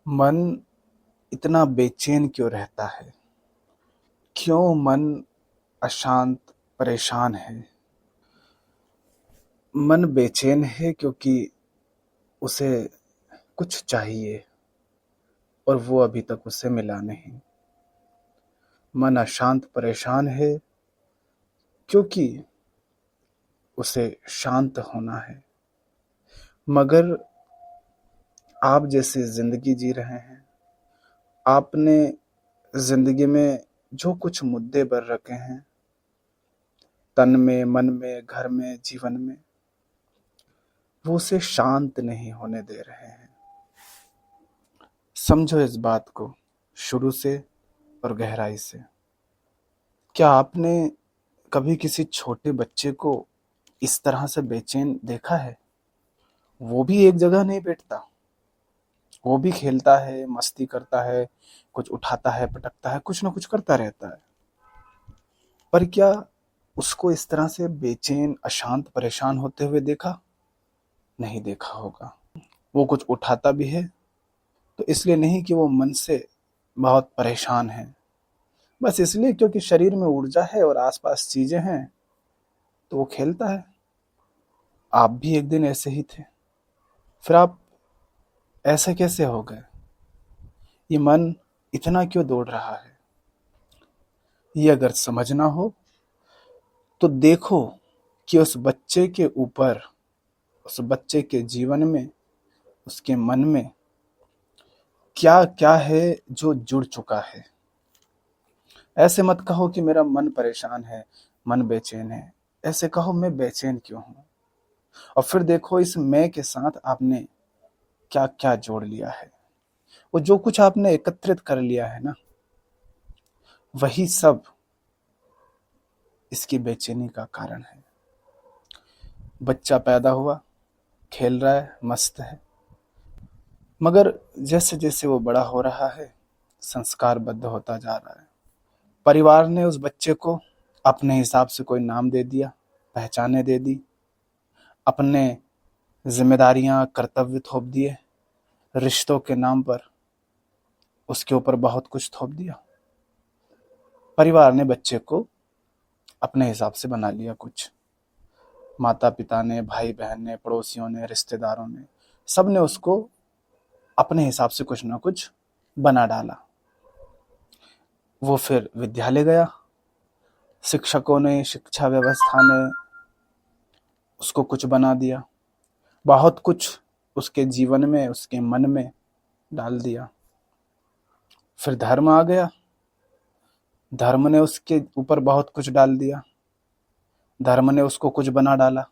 मन इतना बेचैन क्यों रहता है? क्यों मन अशांत, परेशान है? मन बेचैन है क्योंकि उसे कुछ चाहिए और वो अभी तक उसे मिला नहीं। मन अशांत, परेशान है क्योंकि उसे शांत होना है। मगर आप जैसे जिंदगी जी रहे हैं, आपने जिंदगी में जो कुछ मुद्दे बर रखे हैं, तन में, मन में, घर में, जीवन में, वो उसे शांत नहीं होने दे रहे हैं। समझो इस बात को शुरू से और गहराई से। क्या आपने कभी किसी छोटे बच्चे को इस तरह से बेचैन देखा है? वो भी एक जगह नहीं बैठता। वो भी खेलता है, मस्ती करता है, कुछ उठाता है, पटकता है, कुछ ना कुछ करता रहता है। पर क्या उसको इस तरह से बेचैन, अशांत, परेशान होते हुए देखा? नहीं देखा होगा। वो कुछ उठाता भी है तो इसलिए नहीं कि वो मन से बहुत परेशान है, बस इसलिए क्योंकि शरीर में ऊर्जा है और आसपास चीजें हैं तो वो खेलता है। आप भी एक दिन ऐसे ही थे, फिर आप ऐसे कैसे हो गए? ये मन इतना क्यों दौड़ रहा है? ये अगर समझना हो तो देखो कि उस बच्चे के ऊपर, उस बच्चे के जीवन में, उसके मन में क्या क्या है जो जुड़ चुका है। ऐसे मत कहो कि मेरा मन परेशान है, मन बेचैन है। ऐसे कहो मैं बेचैन क्यों हूं, और फिर देखो इस मैं के साथ आपने क्या क्या जोड़ लिया है। वो जो कुछ आपने एकत्रित कर लिया है ना, वही सब इसकी बेचैनी का कारण है। बच्चा पैदा हुआ, खेल रहा है, मस्त है, मगर जैसे जैसे वो बड़ा हो रहा है, संस्कारबद्ध होता जा रहा है। परिवार ने उस बच्चे को अपने हिसाब से कोई नाम दे दिया, पहचाने दे दी, अपने जिम्मेदारियां, कर्तव्य थोप दिए, रिश्तों के नाम पर उसके ऊपर बहुत कुछ थोप दिया। परिवार ने बच्चे को अपने हिसाब से बना लिया कुछ। माता पिता ने, भाई बहन ने, पड़ोसियों ने, रिश्तेदारों ने, सब ने उसको अपने हिसाब से कुछ ना कुछ बना डाला। वो फिर विद्यालय गया, शिक्षकों ने, शिक्षा व्यवस्था ने उसको कुछ बना दिया, बहुत कुछ उसके जीवन में, उसके मन में डाल दिया। फिर धर्म आ गया, धर्म ने उसके ऊपर बहुत कुछ डाल दिया, धर्म ने उसको कुछ बना डाला।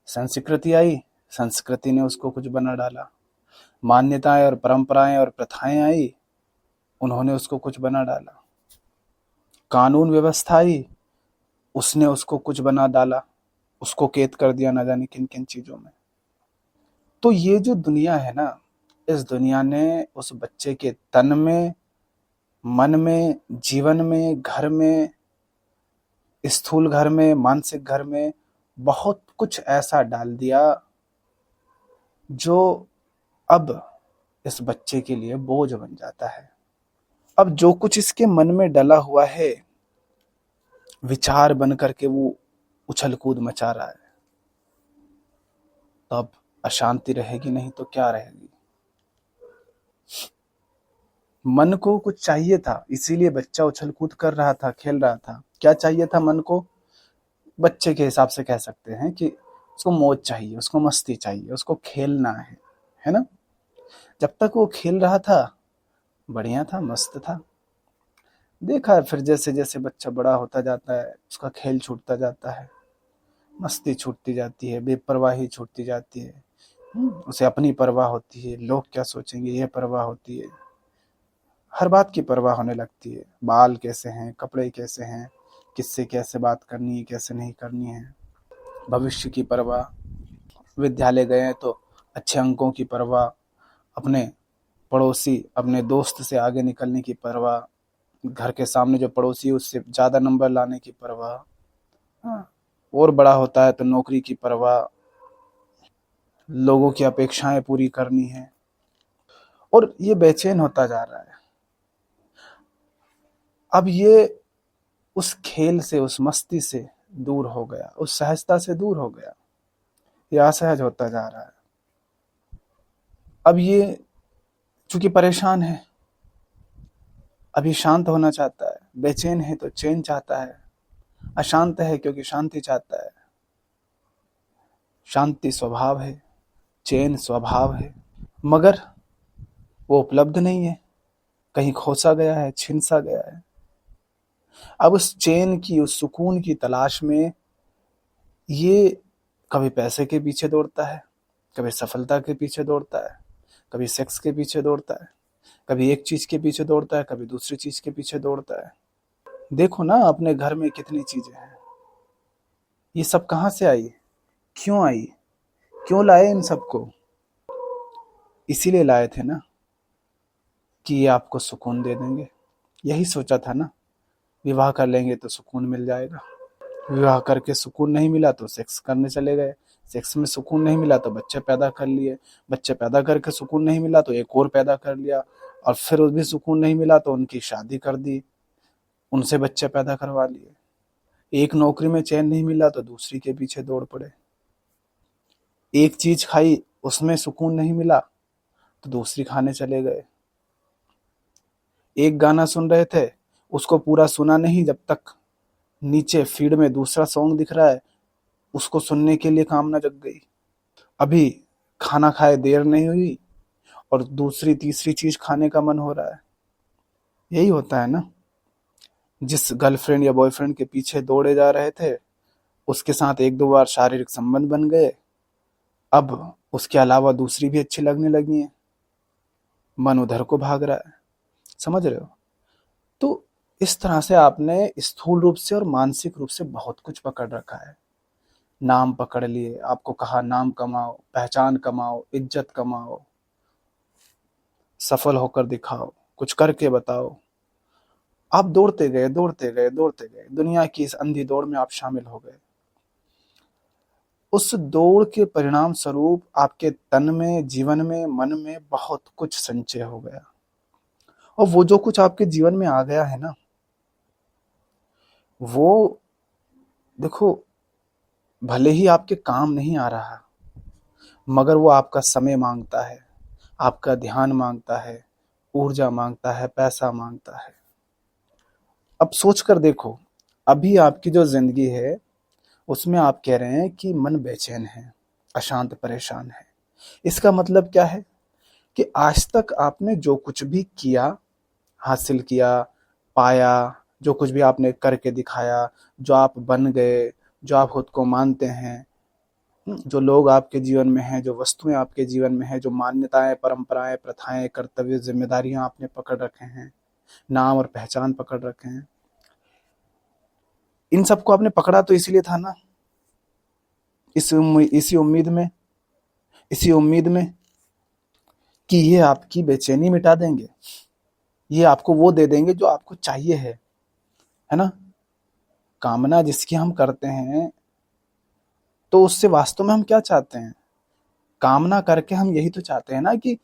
संस्कृति आई, संस्कृति ने उसको कुछ बना डाला। मान्यताएं और परंपराएं और प्रथाएं आई, उन्होंने उसको कुछ बना डाला। कानून व्यवस्था आई, उसने उसको कुछ बना डाला, उसको कैद कर दिया ना जाने किन किन चीजों में। तो ये जो दुनिया है ना, इस दुनिया ने उस बच्चे के तन में, मन में, जीवन में, घर में, स्थूल घर में, मानसिक घर में बहुत कुछ ऐसा डाल दिया जो अब इस बच्चे के लिए बोझ बन जाता है। अब जो कुछ इसके मन में डला हुआ है, विचार बन करके वो उछल कूद मचा रहा है, तो अब अशांति रहेगी नहीं तो क्या रहेगी? मन को कुछ चाहिए था, इसीलिए बच्चा उछल कूद कर रहा था, खेल रहा था। क्या चाहिए था मन को? बच्चे के हिसाब से कह सकते हैं कि उसको मौज चाहिए, उसको मस्ती चाहिए, उसको खेलना है ना? जब तक वो खेल रहा था बढ़िया था, मस्त था। देखा फिर जैसे जैसे बच्चा बड़ा होता जाता है, उसका खेल छूटता जाता है, मस्ती छूटती जाती है, बेपरवाही छूटती जाती है। उसे अपनी परवाह होती है, लोग क्या सोचेंगे ये परवाह होती है। हर बात की परवाह होने लगती है। बाल कैसे हैं, कपड़े कैसे हैं, किससे कैसे बात करनी है, कैसे नहीं करनी है, भविष्य की परवाह। विद्यालय गए तो अच्छे अंकों की परवाह, अपने पड़ोसी, अपने दोस्त से आगे निकलने की परवाह, घर के सामने जो पड़ोसी है उससे ज्यादा नंबर लाने की परवाह। हाँ, और बड़ा होता है तो नौकरी की परवाह, लोगों की अपेक्षाएं पूरी करनी है। और ये बेचैन होता जा रहा है। अब ये उस खेल से, उस मस्ती से दूर हो गया, उस सहजता से दूर हो गया, ये असहज होता जा रहा है। अब ये चूंकि परेशान है, अब ये शांत होना चाहता है, बेचैन है तो चैन चाहता है, अशांत है क्योंकि शांति चाहता है। शांति स्वभाव है, चैन स्वभाव है, मगर वो उपलब्ध नहीं है, कहीं खोसा गया है, छिन सा गया है। अब उस चैन की, उस सुकून की तलाश में ये कभी पैसे के पीछे दौड़ता है, कभी सफलता के पीछे दौड़ता है, कभी सेक्स के पीछे दौड़ता है, कभी एक चीज के पीछे दौड़ता है, कभी दूसरी चीज के पीछे दौड़ता है। देखो ना अपने घर में कितनी चीजें हैं, ये सब कहाँ से आई, क्यों आई, क्यों लाए इन सबको? इसीलिए लाए थे ना कि ये आपको सुकून दे देंगे। यही सोचा था ना, विवाह कर लेंगे तो सुकून मिल जाएगा। विवाह करके सुकून नहीं मिला तो सेक्स करने चले गए, सेक्स में सुकून नहीं मिला तो बच्चे पैदा कर लिए, बच्चे पैदा करके सुकून नहीं मिला तो एक और पैदा कर लिया, और फिर उस भी सुकून नहीं मिला तो उनकी शादी कर दी, उनसे बच्चे पैदा करवा लिए। एक नौकरी में चैन नहीं मिला तो दूसरी के पीछे दौड़ पड़े। एक चीज खाई, उसमें सुकून नहीं मिला तो दूसरी खाने चले गए। एक गाना सुन रहे थे, उसको पूरा सुना नहीं, जब तक नीचे फीड में दूसरा सॉन्ग दिख रहा है उसको सुनने के लिए कामना जग गई। अभी खाना खाए देर नहीं हुई और दूसरी तीसरी चीज खाने का मन हो रहा है। यही होता है ना, जिस गर्लफ्रेंड या बॉयफ्रेंड के पीछे दौड़े जा रहे थे उसके साथ एक दो बार शारीरिक संबंध बन गए, अब उसके अलावा दूसरी भी अच्छी लगने लगी है, मन उधर को भाग रहा है। समझ रहे हो? तो इस तरह से आपने स्थूल रूप से और मानसिक रूप से बहुत कुछ पकड़ रखा है। नाम पकड़ लिए, आपको कहा नाम कमाओ, पहचान कमाओ, इज्जत कमाओ, सफल होकर दिखाओ, कुछ करके बताओ। आप दौड़ते गए, दौड़ते गए, दौड़ते गए, दुनिया की इस अंधी दौड़ में आप शामिल हो गए। उस दौड़ के परिणाम स्वरूप आपके तन में, जीवन में, मन में बहुत कुछ संचय हो गया। और वो जो कुछ आपके जीवन में आ गया है ना, वो देखो भले ही आपके काम नहीं आ रहा, मगर वो आपका समय मांगता है, आपका ध्यान मांगता है, ऊर्जा मांगता है, पैसा मांगता है। अब सोच कर देखो, अभी आपकी जो जिंदगी है उसमें आप कह रहे हैं कि मन बेचैन है, अशांत, परेशान है। इसका मतलब क्या है कि आज तक आपने जो कुछ भी किया, हासिल किया, पाया, जो कुछ भी आपने करके दिखाया, जो आप बन गए, जो आप खुद को मानते हैं, जो लोग आपके जीवन में हैं, जो वस्तुएं आपके जीवन में हैं, जो मान्यताएं, परंपराएं, प्रथाएं, कर्तव्य, जिम्मेदारियां आपने पकड़ रखे हैं, नाम और पहचान पकड़ रखे हैं, इन सबको आपने पकड़ा तो इसलिए था ना, इसी उम्मीद में कि ये आपकी बेचैनी मिटा देंगे, ये आपको वो दे देंगे जो आपको चाहिए है ना। कामना जिसकी हम करते हैं तो उससे वास्तव में हम क्या चाहते हैं? कामना करके हम यही तो चाहते हैं ना कि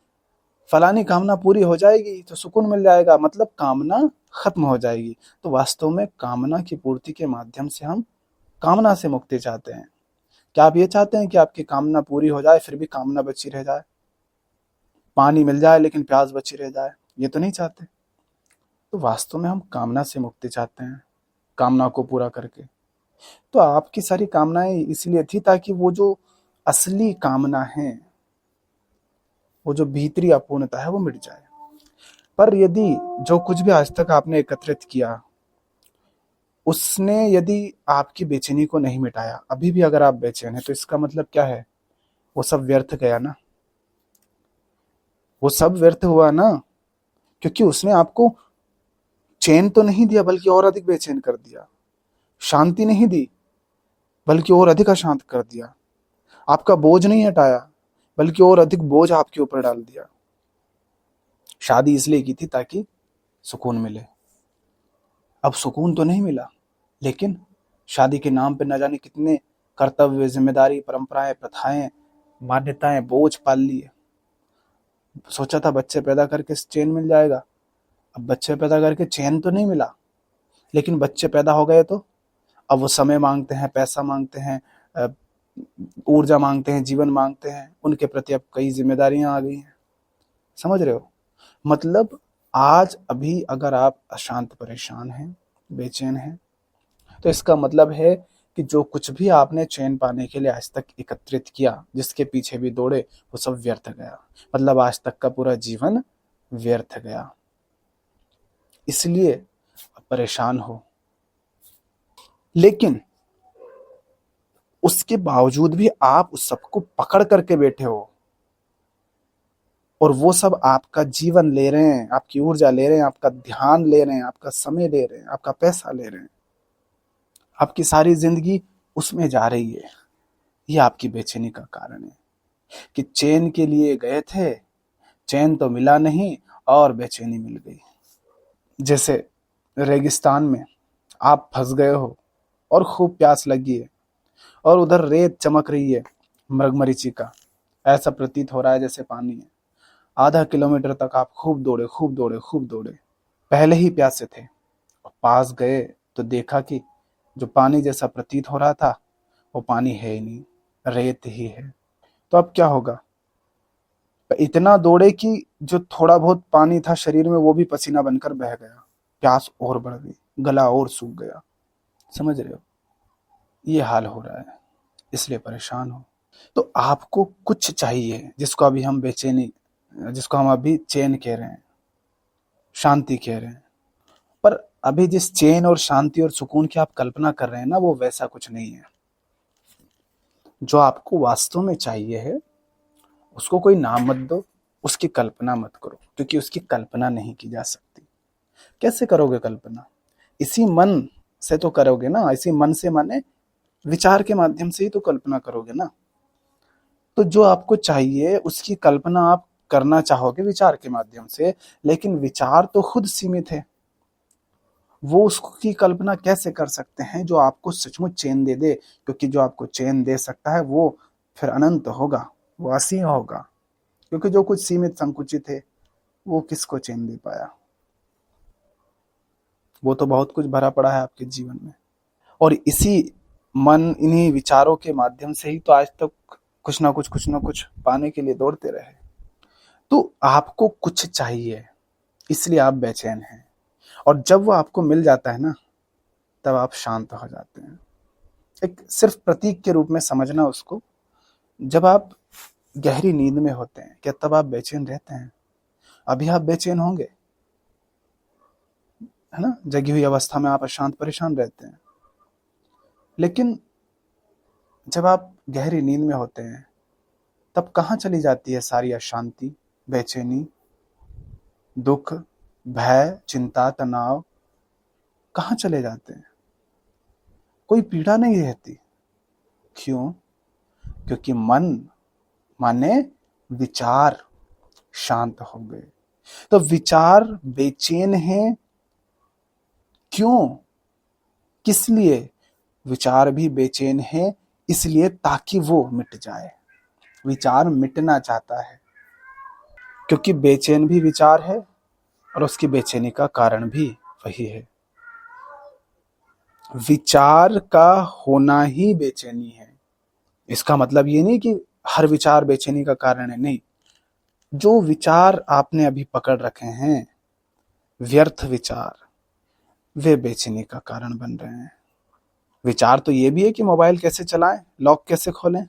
फलानी कामना पूरी हो जाएगी तो सुकून मिल जाएगा, मतलब कामना खत्म हो जाएगी। तो वास्तव में कामना की पूर्ति के माध्यम से हम कामना से मुक्ति चाहते हैं। क्या आप ये चाहते हैं कि आपकी कामना पूरी हो जाए फिर भी कामना बची रह जाए, पानी मिल जाए लेकिन प्यास बची रह जाए? ये तो नहीं चाहते। तो वास्तव में हम कामना से मुक्ति चाहते हैं, कामना को पूरा करके। तो आपकी सारी कामनाएं इसलिए थी ताकि वो जो असली कामना है, वो जो भीतरी अपूर्णता है, वो मिट जाए। पर यदि जो कुछ भी आज तक आपने एकत्रित किया उसने यदि आपकी बेचैनी को नहीं मिटाया, अभी भी अगर आप बेचैन हैं, तो इसका मतलब क्या है? वो सब व्यर्थ गया ना, वो सब व्यर्थ हुआ ना, क्योंकि उसने आपको चैन तो नहीं दिया बल्कि और अधिक बेचैन कर दिया, शांति नहीं दी बल्कि और अधिक अशांत कर दिया, आपका बोझ नहीं हटाया बल्कि और अधिक बोझ आपके ऊपर डाल दिया। शादी इसलिए की थी ताकि सुकून मिले, अब सुकून तो नहीं मिला, लेकिन शादी के नाम पे न जाने कितने कर्तव्य, जिम्मेदारी, परंपराएं, प्रथाएं, मान्यताएं, बोझ पाल लिए। सोचा था बच्चे पैदा करके चैन मिल जाएगा, अब बच्चे पैदा करके चैन तो नहीं मिला, लेकिन बच्चे पैदा हो गए तो अब वो समय मांगते हैं, पैसा मांगते हैं, अ, ऊर्जा मांगते हैं, जीवन मांगते हैं, उनके प्रति अब कई जिम्मेदारियां आ गई हैं। समझ रहे हो? मतलब आज अभी अगर आप अशांत, परेशान हैं, बेचैन हैं, तो इसका मतलब है कि जो कुछ भी आपने चैन पाने के लिए आज तक एकत्रित किया, जिसके पीछे भी दौड़े, वो सब व्यर्थ गया। मतलब आज तक का पूरा जीवन व्यर्थ गया। इसलिए आप परेशान हो, लेकिन उसके बावजूद भी आप उस सबको पकड़ करके बैठे हो, और वो सब आपका जीवन ले रहे हैं, आपकी ऊर्जा ले रहे हैं, आपका ध्यान ले रहे हैं, आपका समय ले रहे हैं, आपका पैसा ले रहे हैं, आपकी सारी जिंदगी उसमें जा रही है। ये आपकी बेचैनी का कारण है कि चैन के लिए गए थे, चैन तो मिला नहीं और बेचैनी मिल गई। जैसे रेगिस्तान में आप फंस गए हो और खूब प्यास लगी है, और उधर रेत चमक रही है मरमरीची का, ऐसा प्रतीत हो रहा है जैसे पानी है। आधा किलोमीटर तक आप खूब दौड़े, खूब दौड़े, खूब दौड़े, पहले ही प्यासे थे, और पास गए तो देखा कि जो पानी जैसा प्रतीत हो रहा था वो पानी है ही नहीं, रेत ही है। तो अब क्या होगा? इतना दौड़े कि जो थोड़ा बहुत पानी था शरीर में वो भी पसीना बनकर बह गया, प्यास और बढ़ गई, गला और सूख गया। समझ रहे हो? ये हाल हो रहा है, इसलिए परेशान हो। तो आपको कुछ चाहिए, जिसको अभी हम बेचैनी, जिसको हम अभी चैन कह रहे हैं, शांति कह रहे हैं। पर अभी जिस चैन और शांति और सुकून की आप कल्पना कर रहे हैं ना, वो वैसा कुछ नहीं है। जो आपको वास्तव में चाहिए है, उसको कोई नाम मत दो, उसकी कल्पना मत करो, क्योंकि उसकी कल्पना नहीं की जा सकती। कैसे करोगे कल्पना? इसी मन से तो करोगे ना, इसी मन से माने विचार के माध्यम से ही तो कल्पना करोगे ना। तो जो आपको चाहिए उसकी कल्पना आप करना चाहोगे विचार के माध्यम से, लेकिन विचार तो खुद सीमित है। वो उसकी कल्पना कैसे कर सकते हैं जो आपको सचमुच चैन दे दे? क्योंकि जो आपको चैन दे सकता है वो फिर अनंत होगा, वो असीम होगा। क्योंकि जो कुछ सीमित, संकुचित है, वो किसको चैन दे पाया? वो तो बहुत कुछ भरा पड़ा है आपके जीवन में, और इसी मन, इन्हीं विचारों के माध्यम से ही तो आज तक कुछ ना कुछ पाने के लिए दौड़ते रहे। तो आपको कुछ चाहिए, इसलिए आप बेचैन हैं, और जब वो आपको मिल जाता है ना, तब आप शांत हो जाते हैं। एक सिर्फ प्रतीक के रूप में समझना उसको। जब आप गहरी नींद में होते हैं, क्या तब आप बेचैन रहते हैं? अभी आप बेचैन होंगे, है ना? जगी हुई अवस्था में आप अशांत, परेशान रहते हैं। लेकिन जब आप गहरी नींद में होते हैं, तब कहाँ चली जाती है सारी अशांति, बेचैनी, दुख, भय, चिंता, तनाव? कहाँ चले जाते हैं? कोई पीड़ा नहीं रहती। क्यों? क्योंकि मन माने विचार शांत हो गए। तो विचार बेचैन हैं, क्यों? किस लिए? विचार भी बेचैन है इसलिए ताकि वो मिट जाए। विचार मिटना चाहता है, क्योंकि बेचैन भी विचार है, और उसकी बेचैनी का कारण भी वही है। विचार का होना ही बेचैनी है। इसका मतलब ये नहीं कि हर विचार बेचैनी का कारण है, नहीं। जो विचार आपने अभी पकड़ रखे हैं, व्यर्थ विचार, वे बेचैनी का कारण बन रहे हैं। विचार तो ये भी है कि मोबाइल कैसे चलाएं, लॉक कैसे खोलें,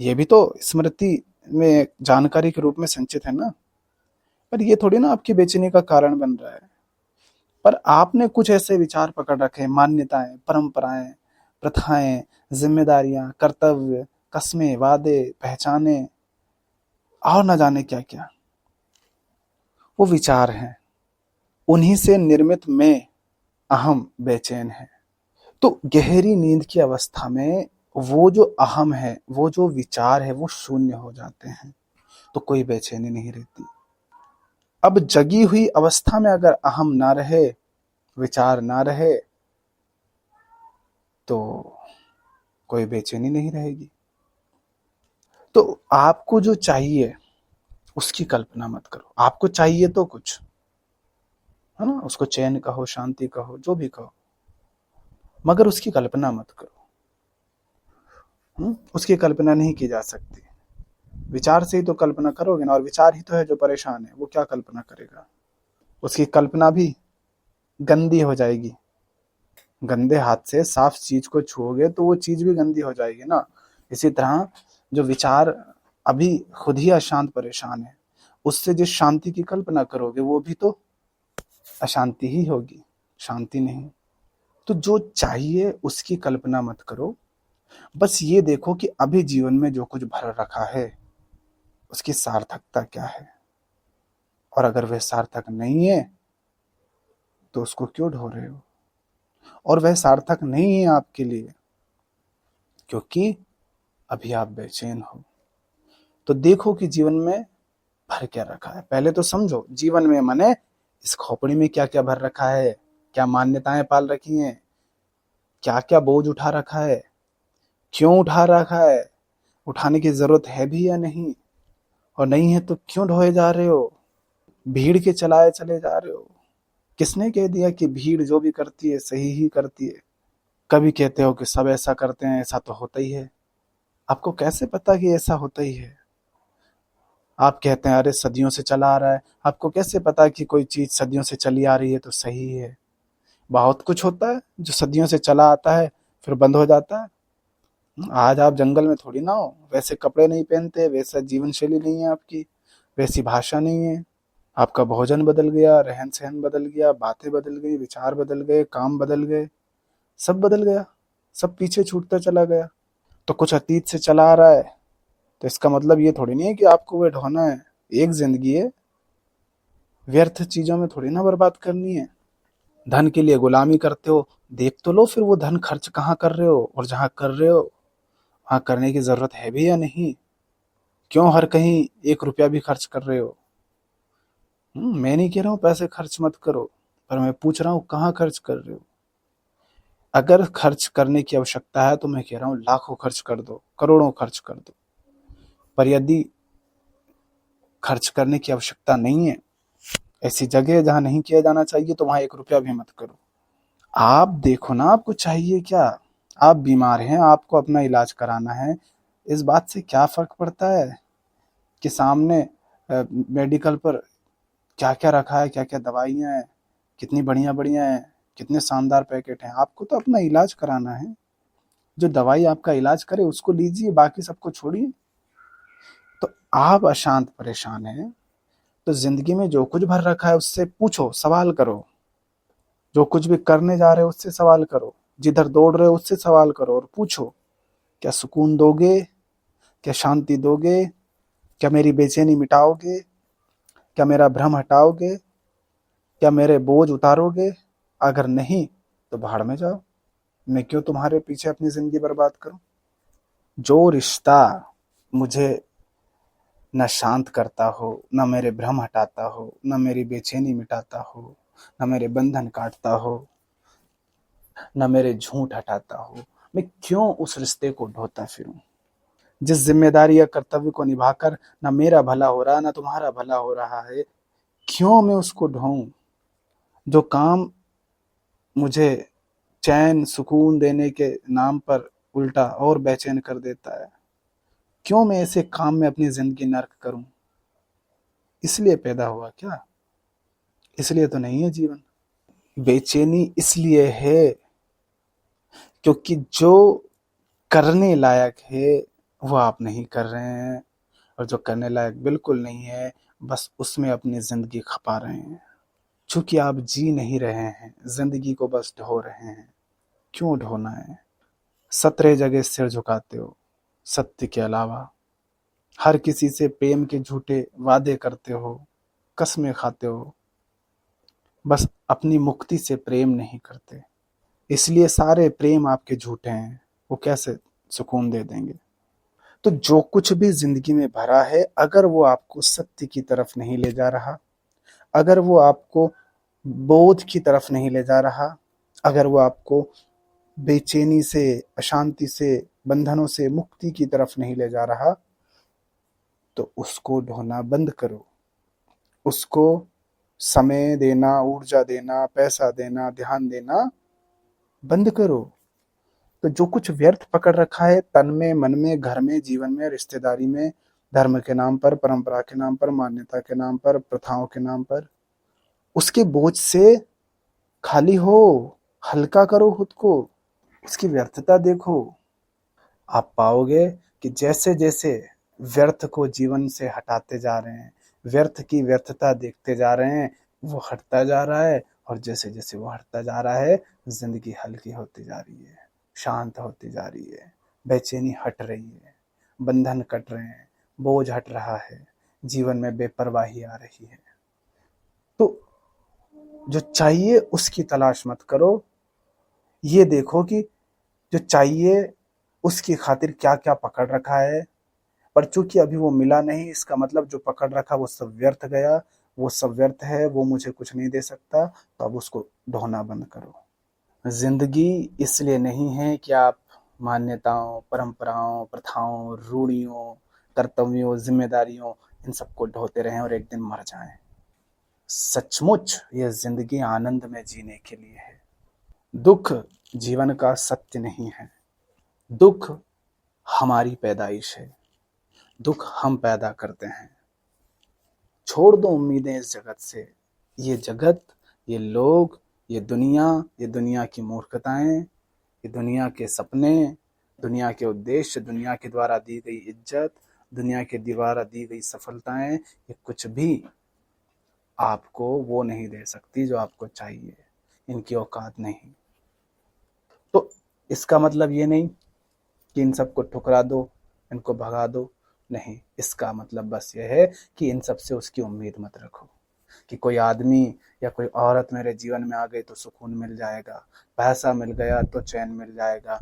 ये भी तो स्मृति में जानकारी के रूप में संचित है ना। पर ये थोड़ी ना आपकी बेचैनी का कारण बन रहा है। पर आपने कुछ ऐसे विचार पकड़ रखे हैं, मान्यताएं, परंपराएं, प्रथाएं, जिम्मेदारियां, कर्तव्य, कस्में, वादे, पहचाने, और न जाने क्या क्या। वो विचार हैं, उन्हीं से निर्मित मैं, अहम, बेचैन है। तो गहरी नींद की अवस्था में वो जो अहम है, वो जो विचार है, वो शून्य हो जाते हैं, तो कोई बेचैनी नहीं रहती। अब जगी हुई अवस्था में अगर अहम ना रहे, विचार ना रहे, तो कोई बेचैनी नहीं रहेगी। तो आपको जो चाहिए उसकी कल्पना मत करो। आपको चाहिए तो कुछ, है ना, उसको चैन कहो, शांति कहो, जो भी कहो, मगर उसकी कल्पना मत करो। उसकी कल्पना नहीं की जा सकती। विचार से ही तो कल्पना करोगे ना, और विचार ही तो है जो परेशान है, वो क्या कल्पना करेगा। उसकी कल्पना भी गंदी हो जाएगी। गंदे हाथ से साफ चीज को छुओगे तो वो चीज भी गंदी हो जाएगी ना। इसी तरह जो विचार अभी खुद ही अशांत परेशान है, उससे जिस शांति की कल्पना करोगे वो भी तो अशांति ही होगी, शांति नहीं। तो जो चाहिए उसकी कल्पना मत करो। बस ये देखो कि अभी जीवन में जो कुछ भर रखा है उसकी सार्थकता क्या है, और अगर वह सार्थक नहीं है तो उसको क्यों ढो रहे हो। और वह सार्थक नहीं है आपके लिए क्योंकि अभी आप बेचैन हो। तो देखो कि जीवन में भर क्या रखा है। पहले तो समझो जीवन में, माने इस खोपड़ी में क्या क्या भर रखा है, क्या मान्यताएं पाल रखी हैं, क्या क्या बोझ उठा रखा है, क्यों उठा रखा है, उठाने की जरूरत है भी या नहीं, और नहीं है तो क्यों ढोए जा रहे हो, भीड़ के चलाए चले जा रहे हो। किसने कह दिया कि भीड़ जो भी करती है सही ही करती है। कभी कहते हो कि सब ऐसा करते हैं, ऐसा तो होता ही है। आपको कैसे पता कि ऐसा होता ही है। आप कहते हैं अरे सदियों से चला आ रहा है, आपको कैसे पता कि कोई चीज सदियों से चली आ रही है तो सही है। बहुत कुछ होता है जो सदियों से चला आता है फिर बंद हो जाता है। आज आप जंगल में थोड़ी ना हो, वैसे कपड़े नहीं पहनते, वैसा जीवन शैली नहीं है आपकी, वैसी भाषा नहीं है। आपका भोजन बदल गया, रहन सहन बदल गया, बातें बदल गई, विचार बदल गए, काम बदल गए, सब बदल गया, सब पीछे छूटता चला गया। तो कुछ अतीत से चला आ रहा है तो इसका मतलब ये थोड़ी नहीं है कि आपको वह ढोना है। एक जिंदगी है, व्यर्थ चीजों में थोड़ी ना बर्बाद करनी है। धन के लिए गुलामी करते हो, देख तो लो फिर वो धन खर्च कहाँ कर रहे हो, और जहां कर रहे हो वहां करने की जरूरत है भी या नहीं। क्यों हर कहीं 1 रुपया भी खर्च कर रहे हो। मैं नहीं कह रहा हूँ पैसे खर्च मत करो, पर मैं पूछ रहा हूँ कहाँ खर्च कर रहे हो। अगर खर्च करने की आवश्यकता है तो मैं कह रहा हूँ लाखों खर्च कर दो, करोड़ों खर्च कर दो। पर यदि खर्च करने की आवश्यकता नहीं है, ऐसी जगह जहां नहीं किया जाना चाहिए, तो वहां 1 रुपया भी मत करो। आप देखो ना आपको चाहिए क्या। आप बीमार हैं, आपको अपना इलाज कराना है, इस बात से क्या फर्क पड़ता है कि सामने मेडिकल पर क्या क्या रखा है, क्या क्या दवाइयां हैं, कितनी बढ़िया बढ़िया है, कितने शानदार पैकेट हैं। आपको तो अपना इलाज कराना है। जो दवाई आपका इलाज करे उसको लीजिए, बाकी सबको छोड़िए। तो आप अशांत परेशान हैं, तो जिंदगी में जो कुछ भर रखा है उससे पूछो, सवाल करो। जो कुछ भी करने जा रहे हो उससे सवाल करो, जिधर दौड़ रहे हो उससे सवाल करो, और पूछो क्या सुकून दोगे, क्या शांति दोगे, क्या मेरी बेचैनी मिटाओगे, क्या मेरा भ्रम हटाओगे, क्या मेरे बोझ उतारोगे। अगर नहीं तो भाड़ में जाओ। मैं क्यों तुम्हारे पीछे अपनी जिंदगी बर्बाद करूं। जो रिश्ता मुझे न शांत करता हो, न मेरे भ्रम हटाता हो, न मेरी बेचैनी मिटाता हो, न मेरे बंधन काटता हो, न मेरे झूठ हटाता हो, मैं क्यों उस रिश्ते को ढोता फिरूं। जिस जिम्मेदारी या कर्तव्य को निभाकर न मेरा भला हो रहा न तुम्हारा भला हो रहा है, क्यों मैं उसको ढोऊं। जो काम मुझे चैन सुकून देने के नाम पर उल्टा और बेचैन कर देता है, क्यों मैं ऐसे काम में अपनी जिंदगी नर्क करूं। इसलिए पैदा हुआ क्या, इसलिए तो नहीं है जीवन। बेचैनी इसलिए है क्योंकि जो करने लायक है वो आप नहीं कर रहे हैं, और जो करने लायक बिल्कुल नहीं है बस उसमें अपनी जिंदगी खपा रहे हैं। चूंकि आप जी नहीं रहे हैं, जिंदगी को बस ढो रहे हैं। क्यों ढोना है। 17 जगह सिर झुकाते हो सत्य के अलावा, हर किसी से प्रेम के झूठे वादे करते हो, कस्में खाते हो, बस अपनी मुक्ति से प्रेम नहीं करते। इसलिए सारे प्रेम आपके झूठे हैं, वो कैसे सुकून दे देंगे। तो जो कुछ भी जिंदगी में भरा है, अगर वो आपको सत्य की तरफ नहीं ले जा रहा, अगर वो आपको बोध की तरफ नहीं ले जा रहा, अगर वो आपको बेचैनी से, अशांति से, बंधनों से मुक्ति की तरफ नहीं ले जा रहा, तो उसको ढोना बंद करो। उसको समय देना, ऊर्जा देना, पैसा देना, ध्यान देना बंद करो। तो जो कुछ व्यर्थ पकड़ रखा है तन में, मन में, घर में, जीवन में, रिश्तेदारी में, धर्म के नाम पर, परंपरा के नाम पर, मान्यता के नाम पर, प्रथाओं के नाम पर, उसके बोझ से खाली हो, हल्का करो खुद को, उसकी व्यर्थता देखो। आप पाओगे कि जैसे जैसे व्यर्थ को जीवन से हटाते जा रहे हैं, व्यर्थ की व्यर्थता देखते जा रहे हैं, वो हटता जा रहा है, और जैसे जैसे वो हटता जा रहा है जिंदगी हल्की होती जा रही है, शांत होती जा रही है, बेचैनी हट रही है, बंधन कट रहे हैं, बोझ हट रहा है, जीवन में बेपरवाही आ रही है। तो जो चाहिए उसकी तलाश मत करो, ये देखो कि जो चाहिए उसकी खातिर क्या क्या पकड़ रखा है। पर चूंकि अभी वो मिला नहीं, इसका मतलब जो पकड़ रखा वो सब व्यर्थ गया, वो सब व्यर्थ है, वो मुझे कुछ नहीं दे सकता, तो अब उसको ढोना बंद करो। जिंदगी इसलिए नहीं है कि आप मान्यताओं, परंपराओं, प्रथाओं, रूढ़ियों, कर्तव्यों, जिम्मेदारियों, इन सबको ढोते रहें और एक दिन मर जाएं। सचमुच यह जिंदगी आनंद में जीने के लिए है। दुख जीवन का सत्य नहीं है। दुख हमारी पैदाइश है। दुख हम पैदा करते हैं। छोड़ दो उम्मीदें इस जगत से। ये जगत, ये लोग, ये दुनिया की मूर्खताएं, ये दुनिया के सपने, दुनिया के उद्देश्य, दुनिया के द्वारा दी गई इज्जत, दुनिया के द्वारा दी गई सफलताएं, ये कुछ भी आपको वो नहीं दे सकती जो आपको चाहिए। इनकी औकात नहीं। तो इसका मतलब ये नहीं कि इन सबको ठुकरा दो, इनको भगा दो। नहीं, इसका मतलब बस ये है कि इन सब से उसकी उम्मीद मत रखो कि कोई आदमी या कोई औरत मेरे जीवन में आ गई तो सुकून मिल जाएगा, पैसा मिल गया तो चैन मिल जाएगा,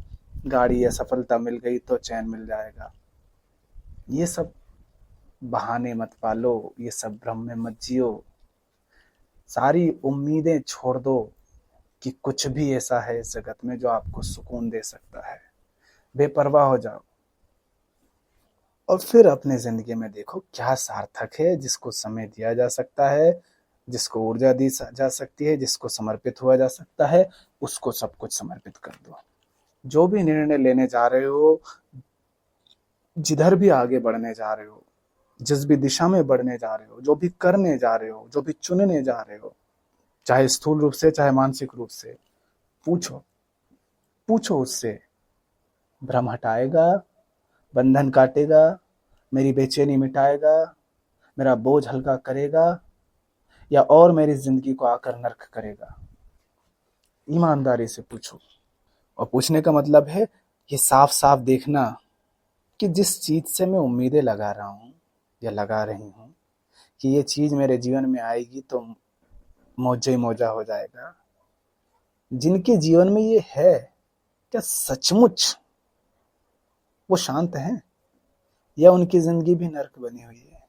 गाड़ी या सफलता मिल गई तो चैन मिल जाएगा। ये सब बहाने मत पालो, ये सब भ्रम में मत जियो। सारी उम्मीदें छोड़ दो कि कुछ भी ऐसा है इस जगत में जो आपको सुकून दे सकता है। बेपरवाह हो जाओ और फिर अपने जिंदगी में देखो क्या सार्थक है, जिसको समय दिया जा सकता है, जिसको ऊर्जा दी जा सकती है, जिसको समर्पित हुआ जा सकता है, उसको सब कुछ समर्पित कर दो। जो भी निर्णय लेने जा रहे हो, जिधर भी आगे बढ़ने जा रहे हो, जिस भी दिशा में बढ़ने जा रहे हो, जो भी करने जा रहे हो, जो भी चुनने जा रहे हो, चाहे स्थूल रूप से चाहे मानसिक रूप से, पूछो पूछो उससे, भ्रम हटाएगा, बंधन काटेगा, मेरी बेचैनी मिटाएगा, मेरा बोझ हल्का करेगा, या और मेरी जिंदगी को आकर नर्क करेगा? ईमानदारी से पूछो। और पूछने का मतलब है ये साफ साफ देखना कि जिस चीज से मैं उम्मीदें लगा रहा हूं या लगा रही हूं कि ये चीज मेरे जीवन में आएगी तो मौजा ही मौजा हो जाएगा, जिनके जीवन में ये है, क्या सचमुच वो शांत हैं या उनकी जिंदगी भी नर्क बनी हुई है?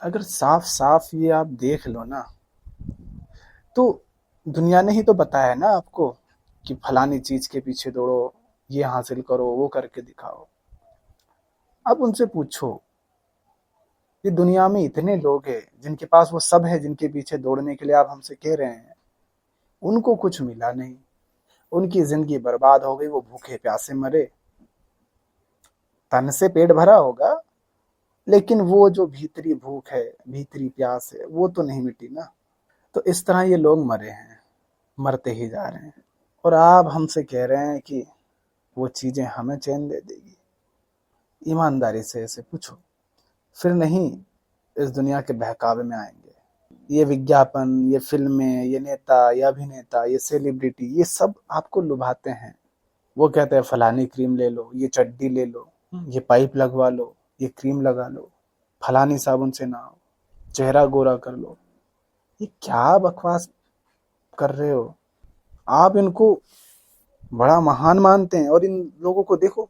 अगर साफ साफ ये आप देख लो ना, तो दुनिया ने ही तो बताया ना आपको कि फलानी चीज के पीछे दौड़ो, ये हासिल करो, वो करके दिखाओ। अब उनसे पूछो, ये दुनिया में इतने लोग हैं जिनके पास वो सब है जिनके पीछे दौड़ने के लिए आप हमसे कह रहे हैं, उनको कुछ मिला नहीं, उनकी जिंदगी बर्बाद हो गई, वो भूखे प्यासे मरे। तन से पेट भरा होगा, लेकिन वो जो भीतरी भूख है, भीतरी प्यास है, वो तो नहीं मिटी ना। तो इस तरह ये लोग मरे हैं, मरते ही जा रहे हैं, और आप हमसे कह रहे हैं कि वो चीजें हमें चैन दे देगी। ईमानदारी से ऐसे पूछो, फिर नहीं इस दुनिया के बहकावे में आएंगे। ये विज्ञापन, ये फिल्में, ये नेता, ये अभिनेता, ये सेलिब्रिटी, ये सब आपको लुभाते हैं। वो कहते हैं फलानी क्रीम ले लो, ये चड्डी ले लो, ये पाइप लगवा लो, ये क्रीम लगा लो, फलानी साबुन से नहाओ, चेहरा गोरा कर लो। ये क्या बकवास कर रहे हो? आप इनको बड़ा महान मानते हैं और इन लोगों को देखो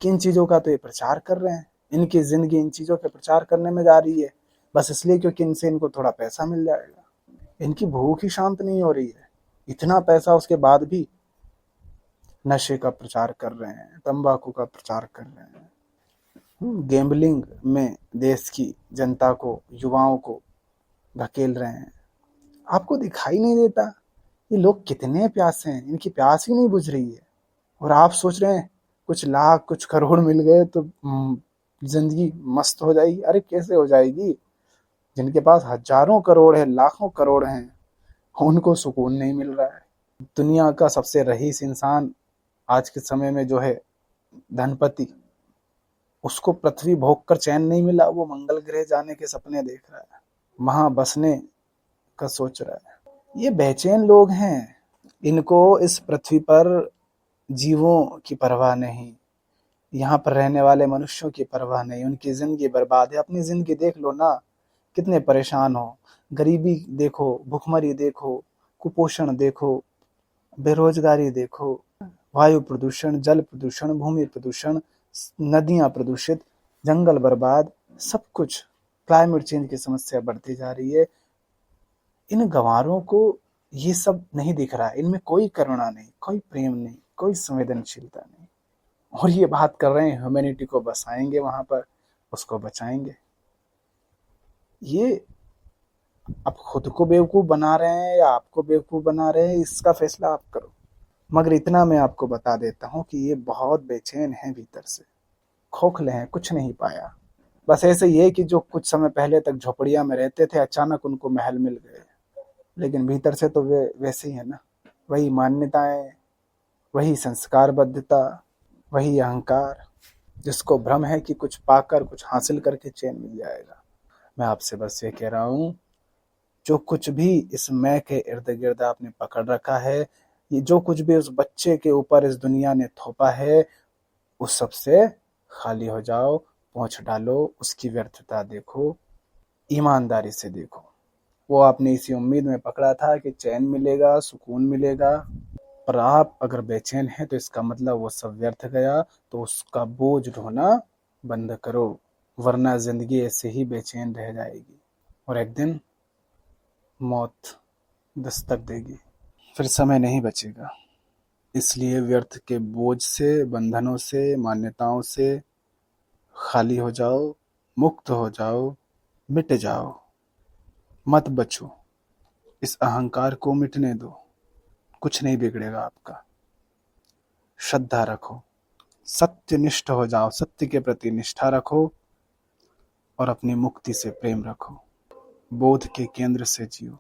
किन चीजों का तो ये प्रचार कर रहे हैं। इनकी जिंदगी इन चीजों के प्रचार करने में जा रही है, बस इसलिए क्योंकि इनसे इनको थोड़ा पैसा मिल जाएगा। इनकी भूख ही शांत नहीं हो रही है, इतना पैसा उसके बाद भी नशे का प्रचार कर रहे हैं, तंबाकू का प्रचार कर रहे हैं। गैम्बलिंग में देश की जनता को, युवाओं को धकेल रहे हैं। आपको दिखाई नहीं देता ये लोग कितने प्यासे हैं, इनकी प्यास ही नहीं बुझ रही है। और आप सोच रहे हैं कुछ लाख कुछ करोड़ मिल गए तो जिंदगी मस्त हो जाएगी। अरे कैसे हो जाएगी? जिनके पास हजारों करोड़ है, लाखों करोड़ हैं, उनको सुकून नहीं मिल रहा है। दुनिया का सबसे रईस इंसान आज के समय में जो है धनपति, उसको पृथ्वी भोग कर चैन नहीं मिला। वो मंगल ग्रह जाने के सपने देख रहा है, वहां बसने का सोच रहा है। ये बेचैन लोग हैं, इनको इस पृथ्वी पर जीवों की परवाह नहीं, यहाँ पर रहने वाले मनुष्यों की परवाह नहीं। उनकी जिंदगी बर्बाद है। अपनी जिंदगी देख लो ना, कितने परेशान हो। गरीबी देखो, भुखमरी देखो, कुपोषण देखो, बेरोजगारी देखो, वायु प्रदूषण, जल प्रदूषण, भूमि प्रदूषण, नदियां प्रदूषित, जंगल बर्बाद, सब कुछ। क्लाइमेट चेंज की समस्या बढ़ती जा रही है। इन गंवारों को ये सब नहीं दिख रहा है। इनमें कोई करुणा नहीं, कोई प्रेम नहीं, कोई संवेदनशीलता नहीं। और ये बात कर रहे हैं ह्यूमैनिटी को बसाएंगे, वहां पर उसको बचाएंगे। ये अब खुद को बेवकूफ बना रहे हैं या आपको बेवकूफ बना रहे हैं, इसका फैसला आप करो। मगर इतना मैं आपको बता देता हूं कि ये बहुत बेचैन हैं, भीतर से खोखले हैं, कुछ नहीं पाया। बस ऐसे ही है कि जो कुछ समय पहले तक झोपड़ियां में रहते थे, अचानक उनको महल मिल गए, लेकिन भीतर से तो वे वैसे ही है ना। वही मान्यताएं, वही संस्कारबद्धता, वही अहंकार, जिसको भ्रम है कि कुछ पाकर, कुछ हासिल करके चैन मिल जाएगा। मैं आपसे बस ये कह रहा हूं, जो कुछ भी इस मैं के इर्द गिर्द आपने पकड़ रखा है, ये जो कुछ भी उस बच्चे के ऊपर इस दुनिया ने थोपा है, उस सब से खाली हो जाओ, पोंछ डालो। उसकी व्यर्थता देखो, ईमानदारी से देखो। वो आपने इसी उम्मीद में पकड़ा था कि चैन मिलेगा, सुकून मिलेगा, पर आप अगर बेचैन हैं तो इसका मतलब वो सब व्यर्थ गया। तो उसका बोझ ढोना बंद करो, वरना जिंदगी ऐसे ही बेचैन रह जाएगी और एक दिन मौत दस्तक देगी, फिर समय नहीं बचेगा। इसलिए व्यर्थ के बोझ से, बंधनों से, मान्यताओं से खाली हो जाओ, मुक्त हो जाओ, मिट जाओ। मत बचो, इस अहंकार को मिटने दो, कुछ नहीं बिगड़ेगा आपका। श्रद्धा रखो, सत्यनिष्ठ हो जाओ, सत्य के प्रति निष्ठा रखो और अपनी मुक्ति से प्रेम रखो। बोध के केंद्र से जियो,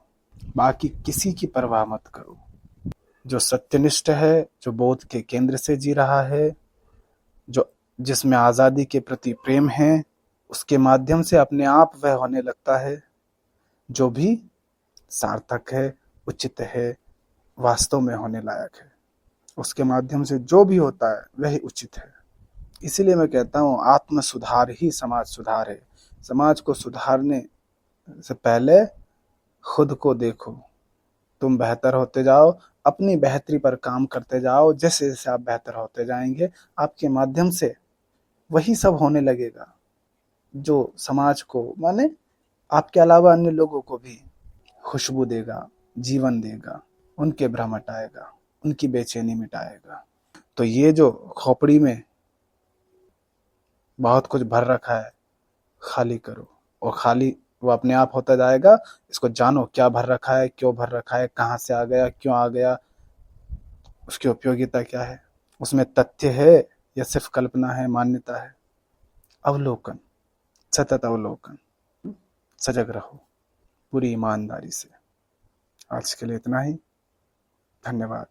बाकी किसी की परवाह मत करो। जो सत्यनिष्ठ है, जो बोध के केंद्र से जी रहा है, जो जिसमें आजादी के प्रति प्रेम है, उसके माध्यम से अपने आप वह होने लगता है जो भी सार्थक है, उचित है, वास्तव में होने लायक है। उसके माध्यम से जो भी होता है वह उचित है। इसीलिए मैं कहता हूँ, आत्म सुधार ही समाज सुधार है। समाज को सुधारने से पहले खुद को देखो। तुम बेहतर होते जाओ, अपनी बेहतरी पर काम करते जाओ। जैसे जैसे आप बेहतर होते जाएंगे, आपके माध्यम से वही सब होने लगेगा जो समाज को, माने आपके अलावा अन्य लोगों को भी खुशबू देगा, जीवन देगा, उनके भ्रम हटाएगा, उनकी बेचैनी मिटाएगा। तो ये जो खोपड़ी में बहुत कुछ भर रखा है, खाली करो, और खाली वो अपने आप होता जाएगा। इसको जानो, क्या भर रखा है, क्यों भर रखा है, कहाँ से आ गया, क्यों आ गया, उसकी उपयोगिता क्या है, उसमें तथ्य है या सिर्फ कल्पना है, मान्यता है। अवलोकन, सतत अवलोकन, सजग रहो पूरी ईमानदारी से। आज के लिए इतना ही। धन्यवाद।